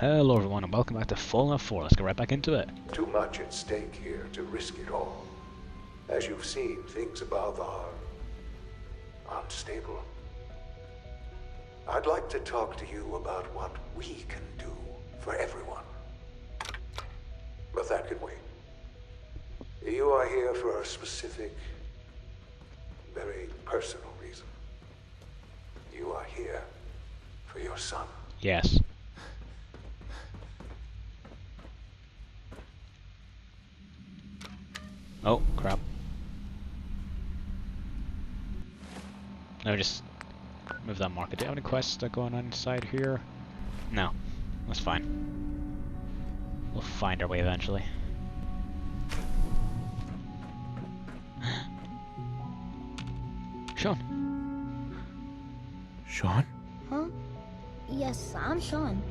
Hello everyone and welcome back to Fallout 4. Let's get right back into it. Too much at stake here to risk it all. As you've seen, things above are unstable. I'd like to talk to you about what we can do for everyone. But that can wait. You are here for a specific, very personal reason. You are here for your son. Yes. Oh, crap. Let me just move that marker. Do you have any quests that are going on inside here? No. That's fine. We'll find our way eventually. Sean. Sean? Huh? Yes, I'm Sean.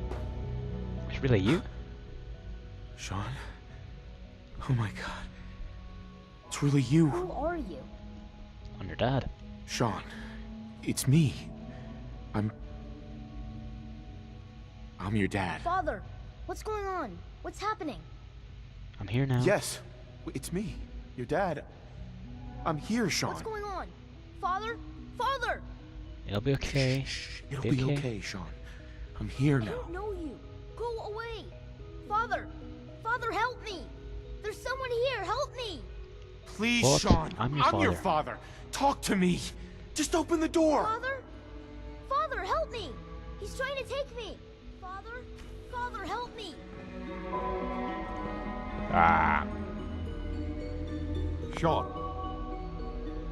It's really you? Sean? Oh my god. It's really you. Who are you? I'm your dad. Sean, it's me. I'm your dad. Father, what's going on? What's happening? I'm here now. Yes, it's me. Your dad. I'm here, Sean. What's going on? Father? Father! It'll be okay. Shh. It'll be okay, Sean. I'm here I now. don't know you. Go away. Father! Father, help me! There's someone here. Help me! Please, What? Sean. I'm your your father. Talk to me. Just open the door. Father? Father, help me! He's trying to take me! Father? Father, help me! Ah. Sean.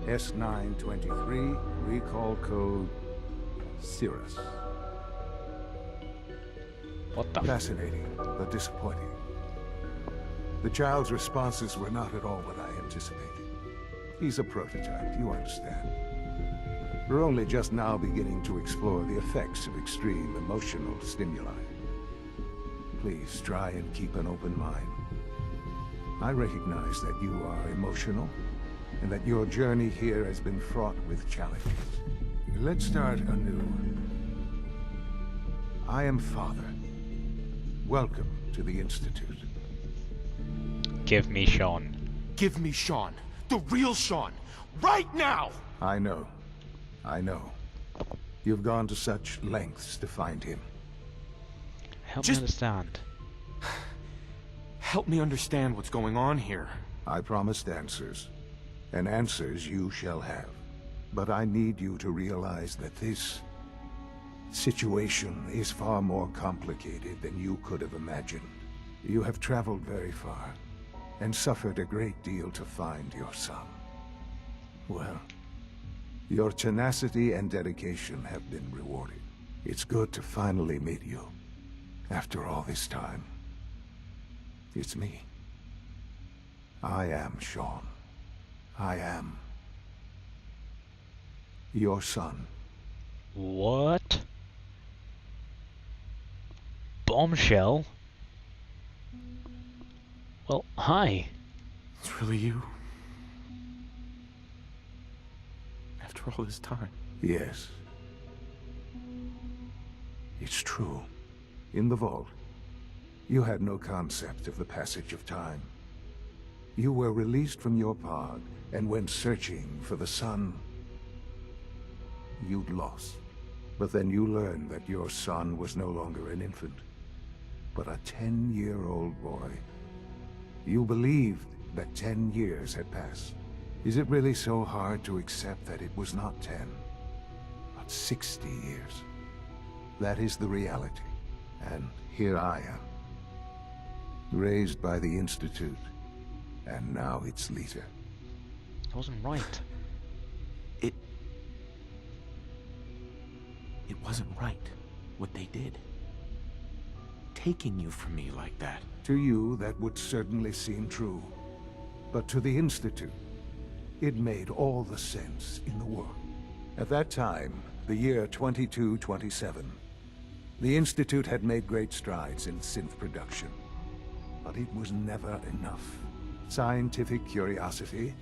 S923, recall code Cirrus. What the? Fascinating, but disappointing. The child's responses were not at all what I anticipated. He's a prototype, you understand. We're only just now beginning to explore the effects of extreme emotional stimuli. Please try and keep an open mind. I recognize that you are emotional, and that your journey here has been fraught with challenges. Let's start anew. I am Father. Welcome to the Institute. Give me Sean. Give me Sean. The real Sean. Right now! I know. I know. You've gone to such lengths to find him. Help me Just- understand. Help me understand what's going on here. I promised answers, and answers you shall have. But I need you to realize that this situation is far more complicated than you could have imagined. You have traveled very far, and suffered a great deal to find your son. Well, your tenacity and dedication have been rewarded. It's good to finally meet you, after all this time. It's me. I am Sean. I am your son. What? Bombshell? Well, hi. It's really you. After all this time. Yes. It's true. In the vault, you had no concept of the passage of time. You were released from your pod and went searching for the son you'd lost. But then you learned that your son was no longer an infant, but a 10-year-old boy. You believed that 10 years had passed. Is it really so hard to accept that it was not 10, but 60 years? That is the reality. And here I am, raised by the Institute, and now its leader. That wasn't right. It wasn't right, what they did. Taking you from me like that. To you, that would certainly seem true. But to the Institute, it made all the sense in the world. At that time, the year 2227, the Institute had made great strides in synth production. But it was never enough. Scientific curiosity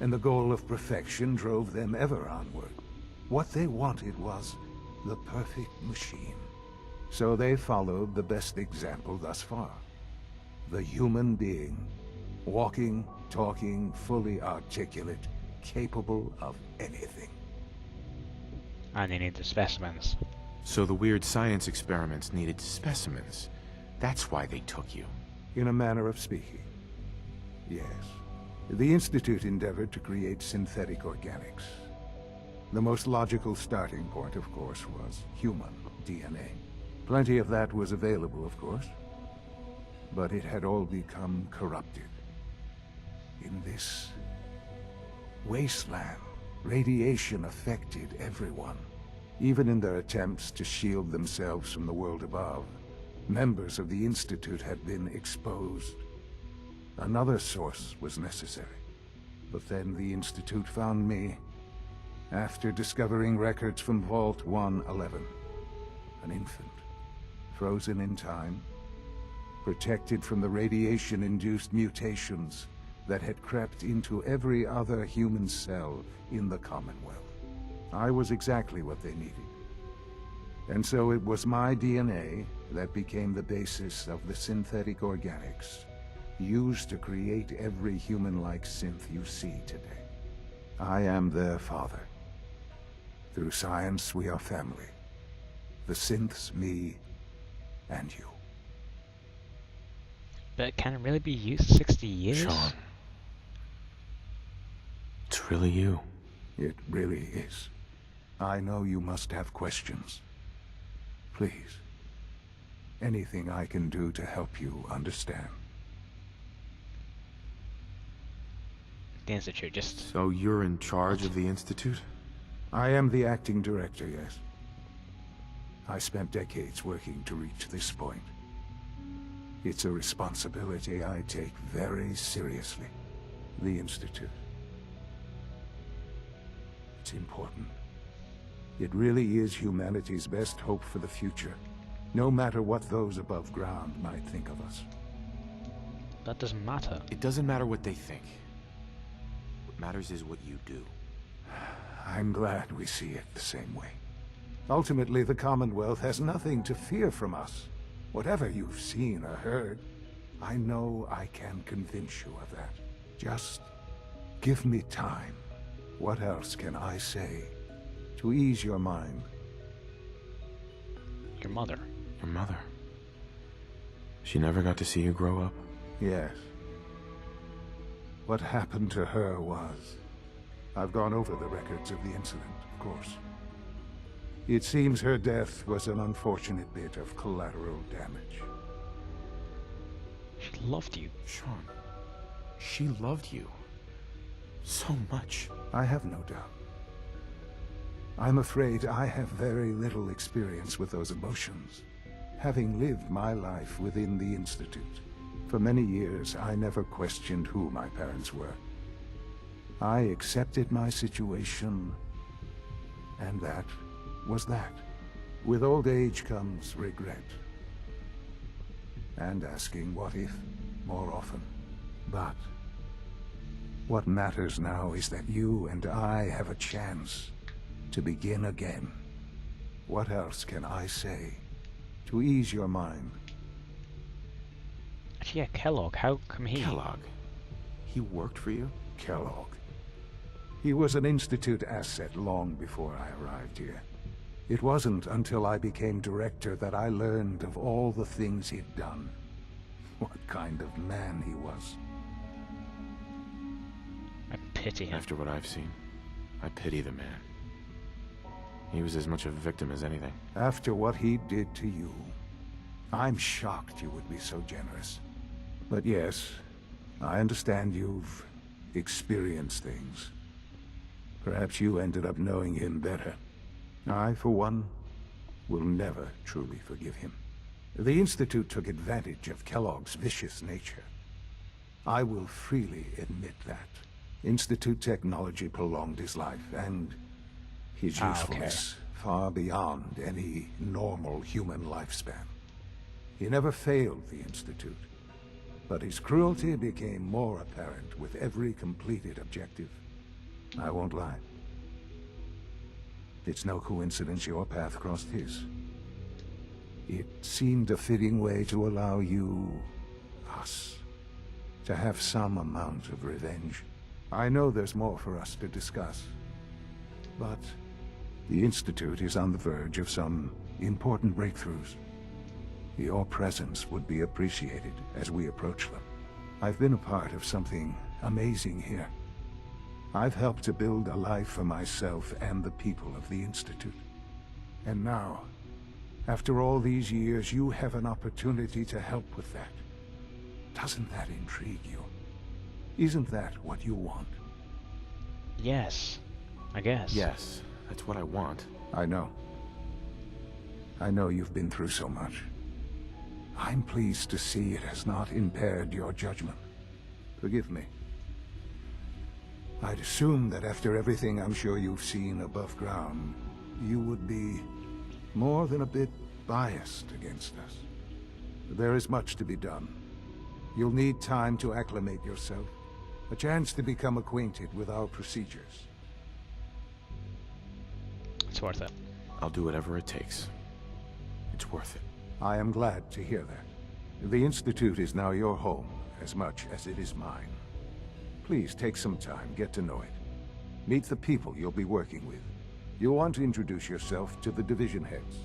and the goal of perfection drove them ever onward. What they wanted was the perfect machine. So they followed the best example thus far. The human being. Walking, talking, fully articulate, capable of anything. And they need the specimens. So the weird science experiments needed specimens. That's why they took you. In a manner of speaking. Yes. The Institute endeavored to create synthetic organics. The most logical starting point, of course, was human DNA. Plenty of that was available, of course. But it had all become corrupted. In this wasteland, radiation affected everyone. Even in their attempts to shield themselves from the world above, members of the Institute had been exposed. Another source was necessary. But then the Institute found me, after discovering records from Vault 111. An infant, frozen in time, protected from the radiation-induced mutations that had crept into every other human cell in the Commonwealth. I was exactly what they needed. And so it was my DNA that became the basis of the synthetic organics used to create every human-like synth you see today. I am their father. Through science, we are family. The synths, me, and you. But can it really be used 60 years? Sean. It's really you. It really is. I know you must have questions. Please. Anything I can do to help you understand. The Institute, just... So you're in charge of the Institute? I am the acting director, yes. I spent decades working to reach this point. It's a responsibility I take very seriously. The Institute. It's important. It really is humanity's best hope for the future, no matter what those above ground might think of us. That doesn't matter. It doesn't matter what they think. What matters is what you do. I'm glad we see it the same way. Ultimately, the Commonwealth has nothing to fear from us. Whatever you've seen or heard, I know I can convince you of that. Just give me time. What else can I say to ease your mind? Your mother. Your mother. She never got to see you grow up? Yes. What happened to her was... I've gone over the records of the incident, of course. It seems her death was an unfortunate bit of collateral damage. She loved you. Sean, she loved you. So much. I have no doubt. I'm afraid I have very little experience with those emotions, having lived my life within the Institute. For many years, I never questioned who my parents were. I accepted my situation, and that was that. With old age comes regret. And asking what if more often. But what matters now is that you and I have a chance to begin again. What else can I say to ease your mind? Yeah, Kellogg. How come he... Kellogg? He worked for you? Kellogg. He was an Institute asset long before I arrived here. It wasn't until I became director that I learned of all the things he'd done. What kind of man he was. I pity him. After what I've seen, I pity the man. He was as much a victim as anything. After what he did to you, I'm shocked you would be so generous. But yes, I understand you've experienced things. Perhaps you ended up knowing him better. I, for one, will never truly forgive him. The Institute took advantage of Kellogg's vicious nature. I will freely admit that. Institute technology prolonged his life, and his usefulness far beyond any normal human lifespan. He never failed the Institute, but his cruelty became more apparent with every completed objective. I won't lie. It's no coincidence your path crossed his. It seemed a fitting way to allow you, us, to have some amount of revenge. I know there's more for us to discuss, but the Institute is on the verge of some important breakthroughs. Your presence would be appreciated as we approach them. I've been a part of something amazing here. I've helped to build a life for myself and the people of the Institute. And now, after all these years, you have an opportunity to help with that. Doesn't that intrigue you? Isn't that what you want? Yes, I guess. Yes, that's what I want. I know. I know you've been through so much. I'm pleased to see it has not impaired your judgment. Forgive me. I'd assume that after everything I'm sure you've seen above ground, you would be more than a bit biased against us. There is much to be done. You'll need time to acclimate yourself, a chance to become acquainted with our procedures. It's worth it. I'll do whatever it takes. It's worth it. I am glad to hear that. The Institute is now your home, as much as it is mine. Please take some time, get to know it. Meet the people you'll be working with. You'll want to introduce yourself to the division heads.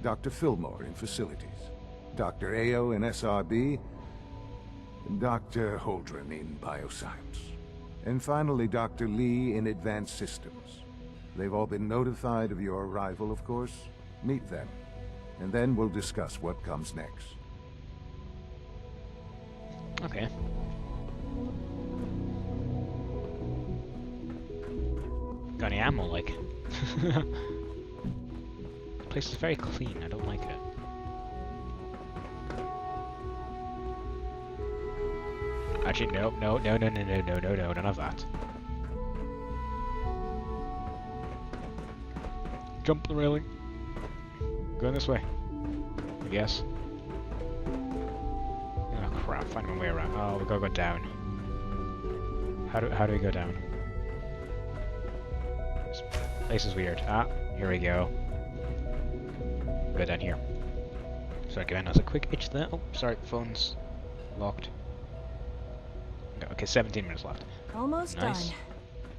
Dr. Fillmore in Facilities, Dr. Ayo in SRB, and Dr. Holdren in Bioscience. And finally, Dr. Lee in Advanced Systems. They've all been notified of your arrival, of course. Meet them, and then we'll discuss what comes next. Okay. Got any ammo, like? The place is very clean, I don't like it. Actually, no, none of that. Jump the railing. Going this way, I guess. Oh crap, find my way around. Oh, we gotta go down. How do we go down? This place is weird. Ah, here we go. Go down here. Sorry, again, there's a quick itch there. Oh, sorry, phone's locked. Okay, 17 minutes left. Almost Nice. done.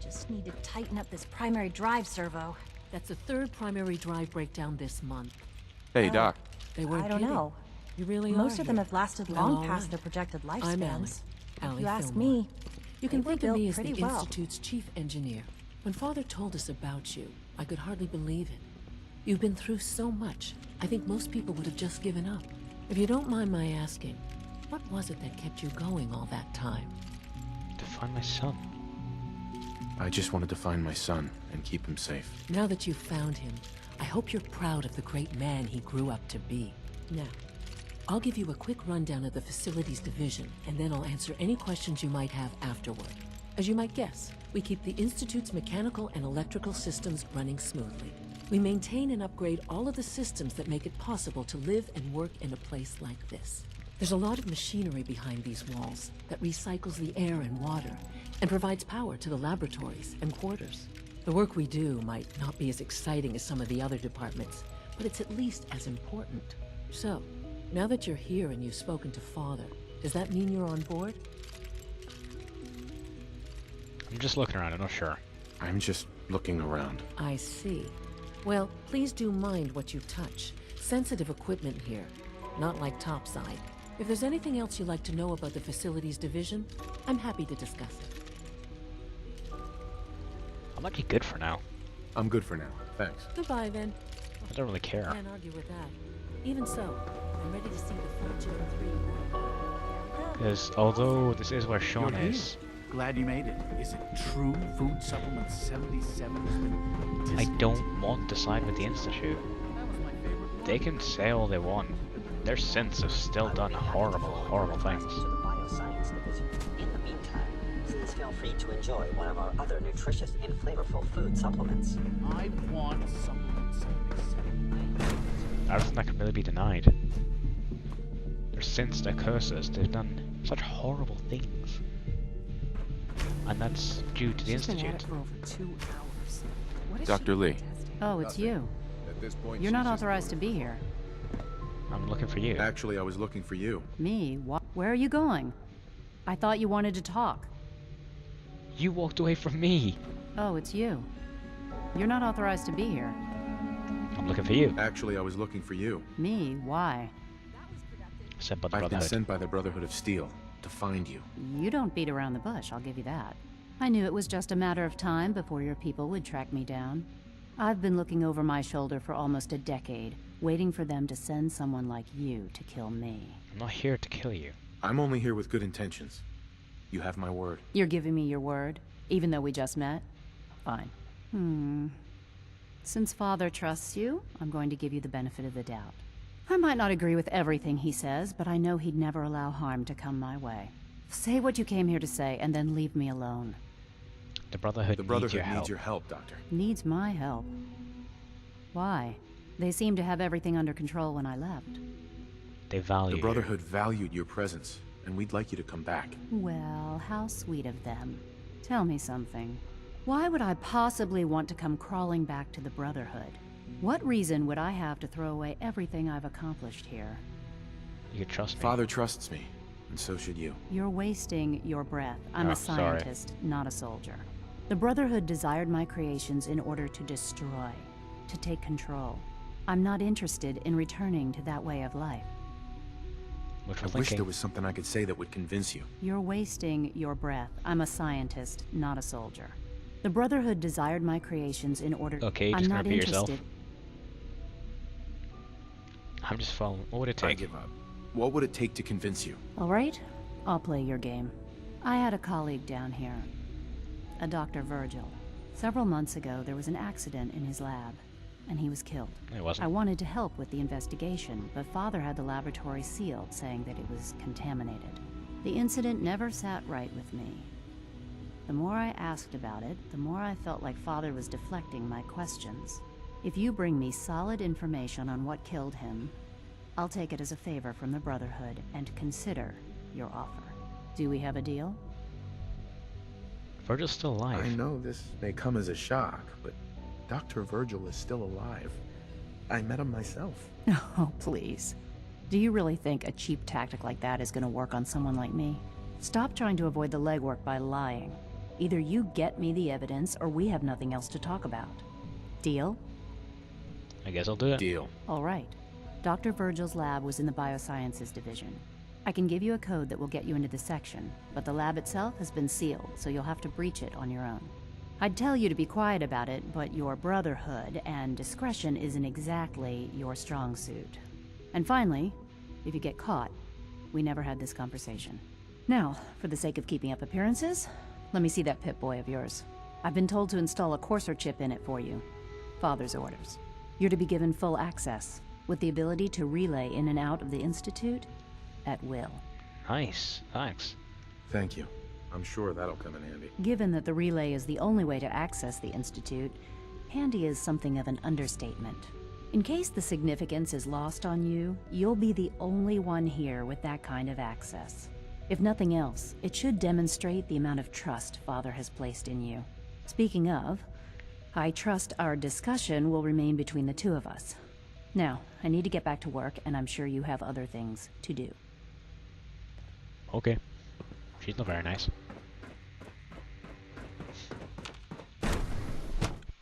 Just need to tighten up this primary drive servo. That's the third primary drive breakdown this month. Hey, Doc. They weren't I don't kidding. know. You really Most are of them here. have lasted Well, long all past right. their projected I'm Allie. lifespans. Allie If you ask Fillmore. me, You can they were think of built me as the pretty well. Institute's chief engineer. When Father told us about you, I could hardly believe it. You've been through so much, I think most people would have just given up. If you don't mind my asking, what was it that kept you going all that time? To find my son. I just wanted to find my son and keep him safe. Now that you've found him, I hope you're proud of the great man he grew up to be. Now, I'll give you a quick rundown of the Facilities Division, and then I'll answer any questions you might have afterward. As you might guess, we keep the Institute's mechanical and electrical systems running smoothly. We maintain and upgrade all of the systems that make it possible to live and work in a place like this. There's a lot of machinery behind these walls that recycles the air and water and provides power to the laboratories and quarters. The work we do might not be as exciting as some of the other departments, but it's at least as important. So, now that you're here and you've spoken to Father, does that mean you're on board? I'm just looking around, I'm not sure. I'm just looking around. I see. Well, please do mind what you touch. Sensitive equipment here, not like topside. If there's anything else you'd like to know about the Facilities Division, I'm happy to discuss it. I'm actually good for now. I'm good for now. Thanks. Goodbye, then. I don't really care. Can't argue with that. Even so, I'm ready to see the full Gen 3. Because although this is where Sean You're here. is, Glad you made it. Is it true food supplement 77 has been I don't want to side with the Institute. That was my favorite. They can say all they want. Their synths have still done horrible, horrible things. To the Bioscience Division. In the meantime, please feel free to enjoy one of our other nutritious and flavorful food supplements. I want supplement 77. I don't think that can really be denied. They're synths, they're curses, they've done such horrible things. And that's due to the She's been at it Institute. for over 2 hours. What is Dr. she Lee. testing? Oh, it's you. You're not authorized to be here. I'm looking for you. Actually, I was looking for you. Me? Where are you going? I thought you wanted to talk. You walked away from me. Oh, it's you. You're not authorized to be here. I'm looking for you. Actually, I was looking for you. Me? Why? Sent by the I've been Brotherhood. sent by the Brotherhood of Steel to find you. You don't beat around the bush, I'll give you that. I knew it was just a matter of time before your people would track me down. I've been looking over my shoulder for almost a decade, waiting for them to send someone like you to kill me. I'm not here to kill you. I'm only here with good intentions. You have my word. You're giving me your word, even though we just met? Fine. Since Father trusts you, I'm going to give you the benefit of the doubt. I might not agree with everything he says, but I know he'd never allow harm to come my way. Say what you came here to say, and then leave me alone. The Brotherhood, Needs your help, Doctor. Needs my help. Why? They seemed to have everything under control when I left. They value The Brotherhood valued your presence, and we'd like you to come back. Well, how sweet of them. Tell me something. Why would I possibly want to come crawling back to the Brotherhood? What reason would I have to throw away everything I've accomplished here? You can trust me. Father trusts me, and so should you. You're wasting your breath. I'm Oh, a sorry. scientist, not a soldier. The Brotherhood desired my creations in order to destroy, to take control. I'm not interested in returning to that way of life. Which I we're wish thinking. there was something I could say that would convince you. You're wasting your breath. I'm a scientist, not a soldier. The Brotherhood desired my creations in order... Okay, you're I'm just gonna not repeat yourself. interested. I'm just following. What would it I take? give up. What would it take to convince you? All right, I'll play your game. I had a colleague down here, a Dr. Virgil. Several months ago, there was an accident in his lab, and he was killed. It wasn't. I wanted to help with the investigation, but Father had the laboratory sealed, saying that it was contaminated. The incident never sat right with me. The more I asked about it, the more I felt like Father was deflecting my questions. If you bring me solid information on what killed him, I'll take it as a favor from the Brotherhood and consider your offer. Do we have a deal? Virgil's still alive. I know this may come as a shock, but Dr. Virgil is still alive. I met him myself. Oh, please. Do you really think a cheap tactic like that is going to work on someone like me? Stop trying to avoid the legwork by lying. Either you get me the evidence, or we have nothing else to talk about. Deal? I guess I'll do it. Deal. All right. Dr. Virgil's lab was in the Biosciences Division. I can give you a code that will get you into the section, but the lab itself has been sealed, so you'll have to breach it on your own. I'd tell you to be quiet about it, but your Brotherhood and discretion isn't exactly your strong suit. And finally, if you get caught, we never had this conversation. Now, for the sake of keeping up appearances, let me see that Pip-Boy of yours. I've been told to install a Courser chip in it for you. Father's orders. You're to be given full access, with the ability to relay in and out of the Institute at will. Nice. Thanks. Thank you. I'm sure that'll come in handy. Given that the relay is the only way to access the Institute, handy is something of an understatement. In case the significance is lost on you, you'll be the only one here with that kind of access. If nothing else, it should demonstrate the amount of trust Father has placed in you. Speaking of, I trust our discussion will remain between the two of us. Now, I need to get back to work, and I'm sure you have other things to do. Okay. She's not very nice.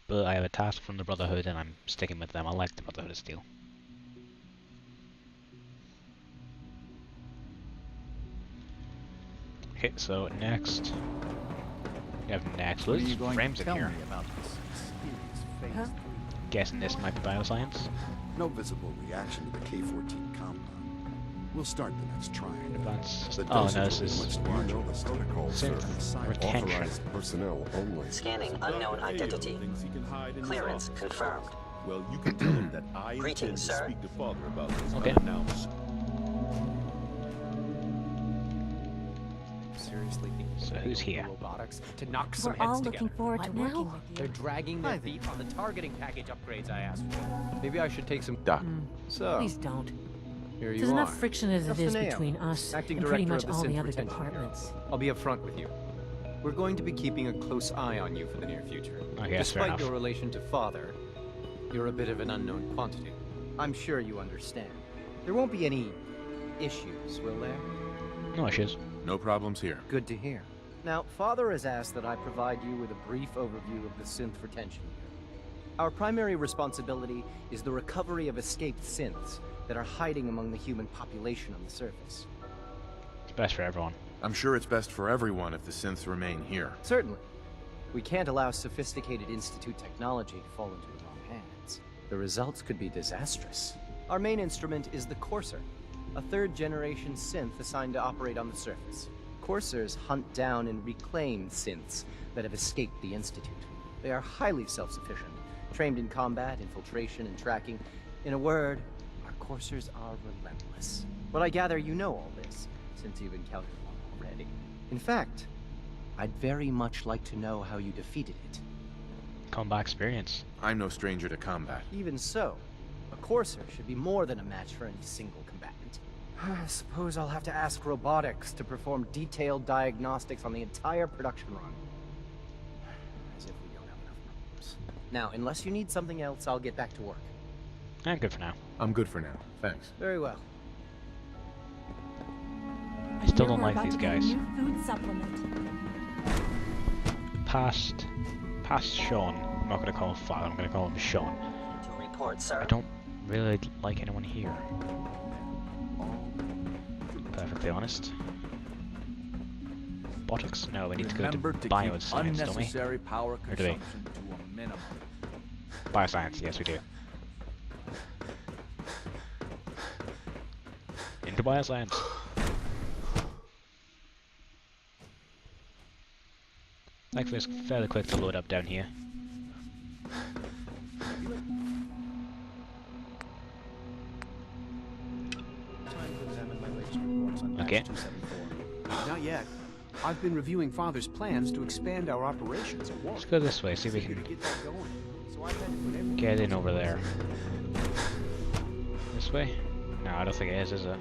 But I have a task from the Brotherhood and I'm sticking with them. I like the Brotherhood of Steel. Okay, so next. We have next. What are There's you going frames to in tell here. me about this mysterious phase 3? Guessing this might be bioscience. No visible reaction to the K-14 compound. We'll start the next trial. Advanced. The Oh no, dosage this will be is much larger. You know the protocol, sir. retention. Authorized personnel only. Scanning unknown identity. Clearance confirmed. Well, you can tell him that I intend Greetings, to sir. speak to Father about this Okay. unannounced. Seriously think So who's here? robotics to knock some We're heads all together. looking forward to What now? working with you. They're dragging their feet on the targeting package upgrades I asked for. Maybe I should take some. Doc. So Please don't. here you There's are. enough friction as it is Nathaniel, between us acting and pretty director much of the all the Synth other Retention Bureau. departments. I'll be upfront with you. We're going to be keeping a close eye on you for the near future. Okay, that's fair Despite enough. your relation to Father, you're a bit of an unknown quantity. I'm sure you understand. There won't be any issues, will there? No issues. No problems here. Good to hear. Now, Father has asked that I provide you with a brief overview of the synth retention here. Our primary responsibility is the recovery of escaped synths that are hiding among the human population on the surface. It's best for everyone. I'm sure it's best for everyone if the synths remain here. Certainly. We can't allow sophisticated Institute technology to fall into the wrong hands. The results could be disastrous. Our main instrument is the Courser, a third-generation synth assigned to operate on the surface. Coursers hunt down and reclaim synths that have escaped the Institute. They are highly self-sufficient, trained in combat, infiltration, and tracking. In a word, our Coursers are relentless. But I gather you know all this, since you've encountered one already. In fact, I'd very much like to know how you defeated it. Combat experience. I'm no stranger to combat. Even so, a Courser should be more than a match for any single combatant. I suppose I'll have to ask robotics to perform detailed diagnostics on the entire production run. As if we don't have enough problems. Now, unless you need something else, I'll get back to work. I'm good for now. I'm good for now. Thanks. Very well. I still don't We're like about these to get a guys. new food supplement. Past Sean. I'm not gonna call him Father, I'm gonna call him Sean. To report, sir. I don't really like anyone here. Perfectly honest. Robotics? No, we need to go to Remember to keep bioscience, don't we? unnecessary power Or do we? consumption to a minimum. Bioscience, yes we do. Into bioscience. Thankfully it's fairly quick to load up down here. Time to examine my latest reports on Okay. batch 274. Not yet. I've been reviewing Father's plans to expand our operations at Warwick. Let's go this way, see if we Eager to can get that going. So I've had to put everything get in over there. This way? No, I don't think it is it?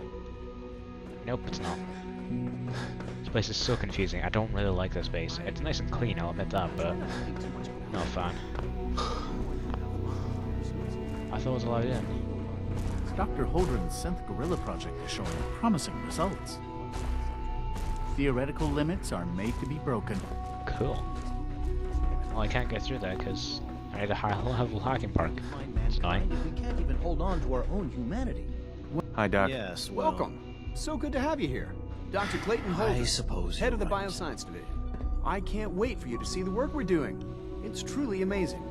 Nope, it's not. This place is so confusing. I don't really like this base. It's nice and clean, I'll admit that, but not a fan. I thought it was allowed in. Dr. Holdren's synth gorilla project is showing promising results. Theoretical limits are made to be broken. Cool. Well, I can't get through that because I need a high level hacking park. It's annoying. We can't even hold on to our own humanity. Hi, Doc. Yes, well, welcome. So good to have you here. Dr. Clayton Holden, I suppose head of the you're right. Bioscience Division. I can't wait for you to see the work we're doing. It's truly amazing.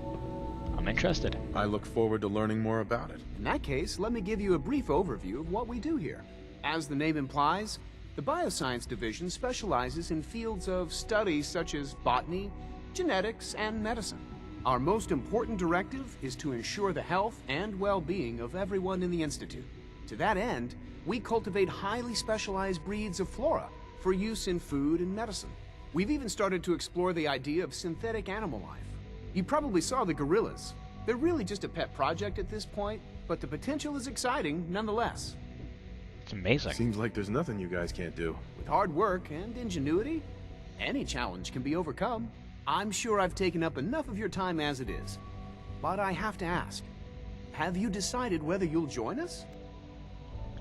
I'm interested. I look forward to learning more about it. In that case, let me give you a brief overview of what we do here. As the name implies, the Bioscience Division specializes in fields of study such as botany, genetics, and medicine. Our most important directive is to ensure the health and well-being of everyone in the Institute. To that end, we cultivate highly specialized breeds of flora for use in food and medicine. We've even started to explore the idea of synthetic animal life. You probably saw the gorillas. They're really just a pet project at this point, but the potential is exciting nonetheless. It's amazing. Seems like there's nothing you guys can't do. With hard work and ingenuity, any challenge can be overcome. I'm sure I've taken up enough of your time as it is. But I have to ask, have you decided whether you'll join us?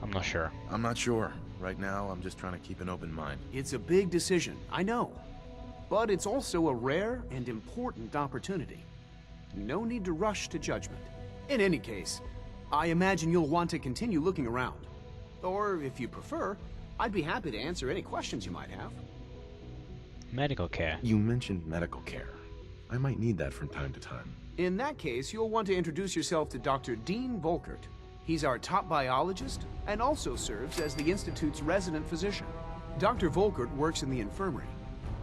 I'm not sure. I'm not sure. Right now, I'm just trying to keep an open mind. It's a big decision, I know. But it's also a rare and important opportunity. No need to rush to judgment. In any case, I imagine you'll want to continue looking around. Or, if you prefer, I'd be happy to answer any questions you might have. Medical care. You mentioned medical care. I might need that from time to time. In that case, you'll want to introduce yourself to Dr. Dean Volkert. He's our top biologist and also serves as the Institute's resident physician. Dr. Volkert works in the infirmary.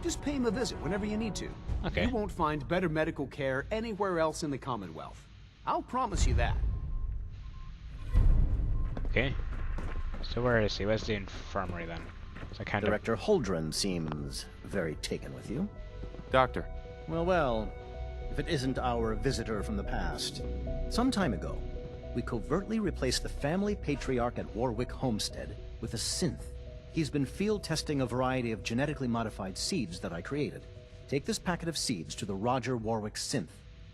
Just pay him a visit whenever you need to. Okay. You won't find better medical care anywhere else in the Commonwealth. I'll promise you that. Okay. So where is he? Where's the infirmary then? So kind Director Holdren seems very taken with you. Doctor. Well, if it isn't our visitor from the past. Some time ago, we covertly replaced the family patriarch at Warwick Homestead with a synth. He's been field testing a variety of genetically modified seeds that I created. Take this packet of seeds to the Roger Warwick synth.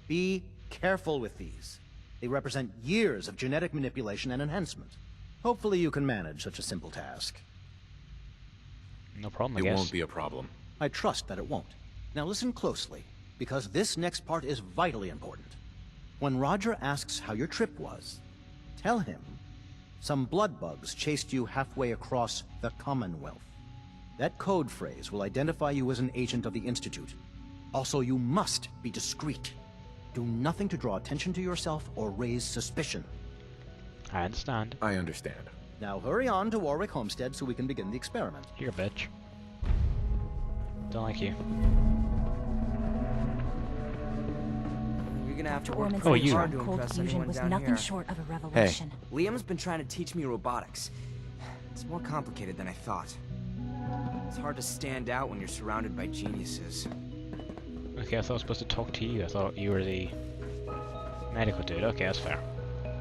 Be careful with these. They represent years of genetic manipulation and enhancement. Hopefully you can manage such a simple task. No problem, I It guess. won't be a problem. I trust that it won't. Now listen closely, because this next part is vitally important. When Roger asks how your trip was, tell him some blood bugs chased you halfway across the Commonwealth. That code phrase will identify you as an agent of the Institute. Also, you must be discreet. Do nothing to draw attention to yourself or raise suspicion. I understand. I understand. Now hurry on to Warwick Homestead so we can begin the experiment. Here, bitch. Don't like you. You're gonna have to Dr. work Orman's pretty you. hard to cold impress fusion anyone was down nothing here. short of a revelation. Liam's been trying to teach me robotics. It's more complicated than I thought. It's hard to stand out when you're surrounded by geniuses. Okay, I thought I was supposed to talk to you. I thought you were the medical dude. Okay, that's fair.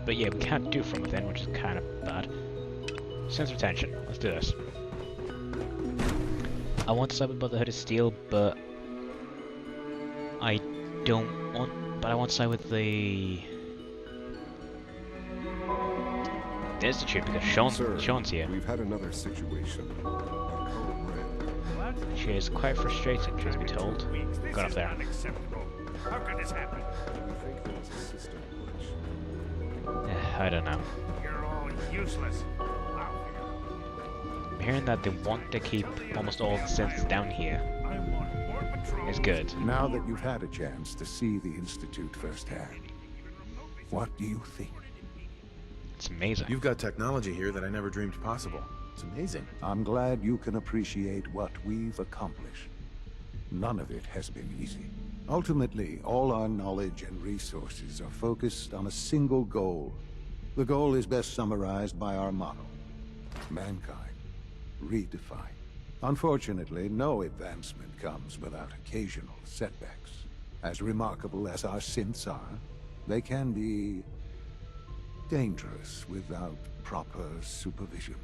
But yeah, we can't do from within, which is kind of bad. Sense retention. Let's do this. I want to side with Brotherhood of Steel, but I don't want. But I want to side with the Institute because Sean's here. We've had another situation. She is quite frustrating, truth be told. Got up there. How could this happen? We think there was a system glitch. I don't know. You're all useless. I'm hearing that they want to keep almost all the synths down here. It's good. Now that you've had a chance to see the Institute firsthand, what do you think? It's amazing. You've got technology here that I never dreamed possible. It's amazing. I'm glad you can appreciate what we've accomplished. None of it has been easy. Ultimately, all our knowledge and resources are focused on a single goal. The goal is best summarized by our motto: mankind redefined. Unfortunately, no advancement comes without occasional setbacks. As remarkable as our synths are, they can be dangerous without proper supervision.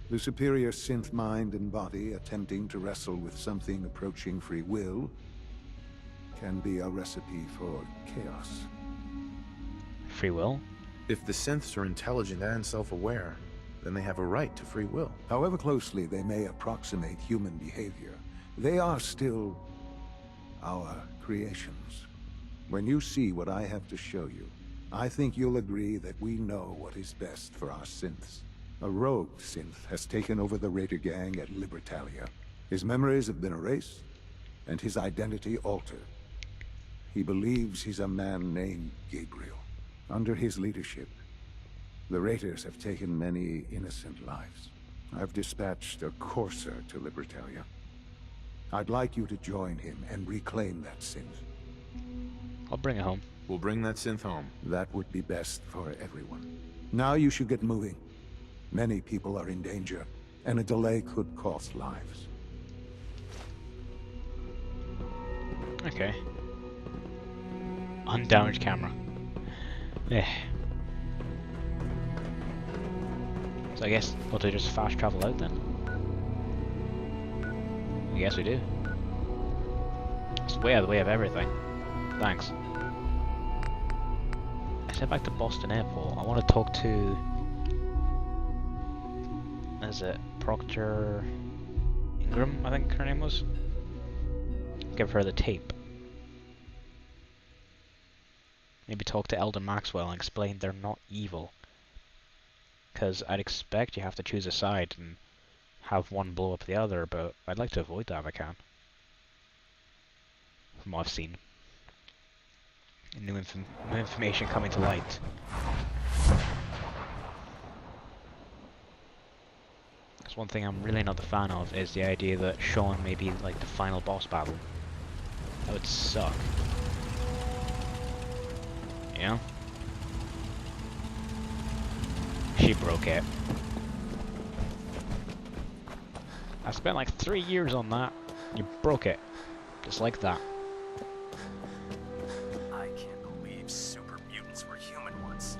The superior synth mind and body attempting to wrestle with something approaching free will can be a recipe for chaos. Free will? If the synths are intelligent and self-aware, then they have a right to free will. However closely they may approximate human behavior, they are still our creations. When you see what I have to show you, I think you'll agree that we know what is best for our synths. A rogue synth has taken over the Raider gang at Libertalia. His memories have been erased, and his identity altered. He believes he's a man named Gabriel. Under his leadership, the Raiders have taken many innocent lives. I've dispatched a courser to Libertalia. I'd like you to join him and reclaim that synth. I'll bring it home. We'll bring that synth home. That would be best for everyone. Now you should get moving. Many people are in danger, and a delay could cost lives. Okay. Undamaged camera. Yeah. So I guess we'll do just fast travel out then? I guess we do. It's way out of the way of everything. Thanks. Let's head back to Boston Airport. I want to talk to... Is it Proctor Ingram, I think her name was? Give her the tape. Maybe talk to Elder Maxwell and explain they're not evil. Because I'd expect you have to choose a side and have one blow up the other, but I'd like to avoid that if I can. From what I've seen. New information coming to light. Because one thing I'm really not a fan of is the idea that Sean may be like the final boss battle. That would suck. Yeah? She broke it. I spent like 3 years on that. You broke it. Just like that. I can't believe super mutants were human once.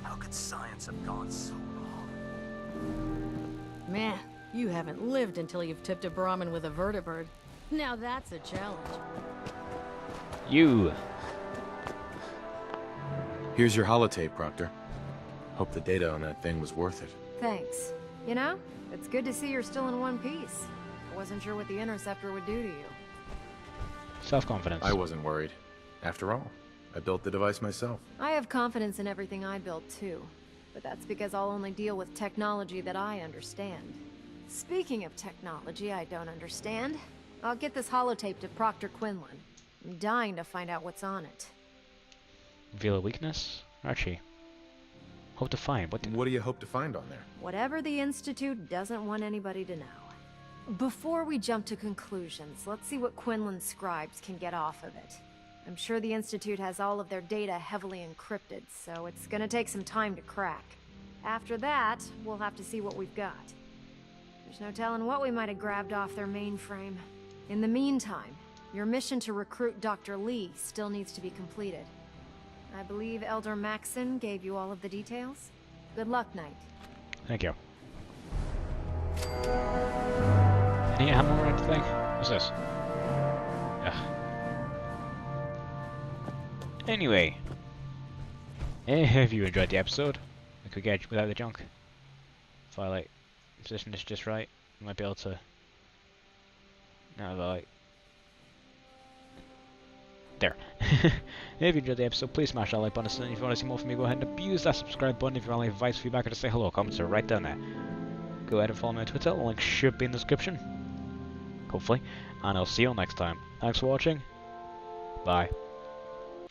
How could science have gone so wrong? Man, you haven't lived until you've tipped a Brahmin with a vertibird. Now that's a challenge. You! Here's your holotape, Proctor. Hope the data on that thing was worth it. Thanks. You know, it's good to see you're still in one piece. I wasn't sure what the Interceptor would do to you. Self-confidence. I wasn't worried. After all, I built the device myself. I have confidence in everything I build too, but that's because I'll only deal with technology that I understand. Speaking of technology I don't understand, I'll get this holotape to Proctor Quinlan. I'm dying to find out what's on it. Reveal a weakness? Archie. Hope to find. What do you hope to find on there? Whatever the Institute doesn't want anybody to know. Before we jump to conclusions, let's see what Quinlan's scribes can get off of it. I'm sure the Institute has all of their data heavily encrypted, so it's gonna take some time to crack. After that, we'll have to see what we've got. There's no telling what we might have grabbed off their mainframe. In the meantime, your mission to recruit Dr. Lee still needs to be completed. I believe Elder Maxon gave you all of the details. Good luck, Knight. Thank you. Any ammo or anything? What's this? Ugh. Anyway, if you enjoyed the episode, a quick edge without the junk. If I like position this just right, I might be able to. Now if I like. There. If you enjoyed the episode, please smash that like button. And if you want to see more from me, go ahead and abuse that subscribe button. If you want to leave advice, feedback, or to say hello, comments are right down there. Go ahead and follow me on Twitter. The link should be in the description. Hopefully. And I'll see you all next time. Thanks for watching. Bye.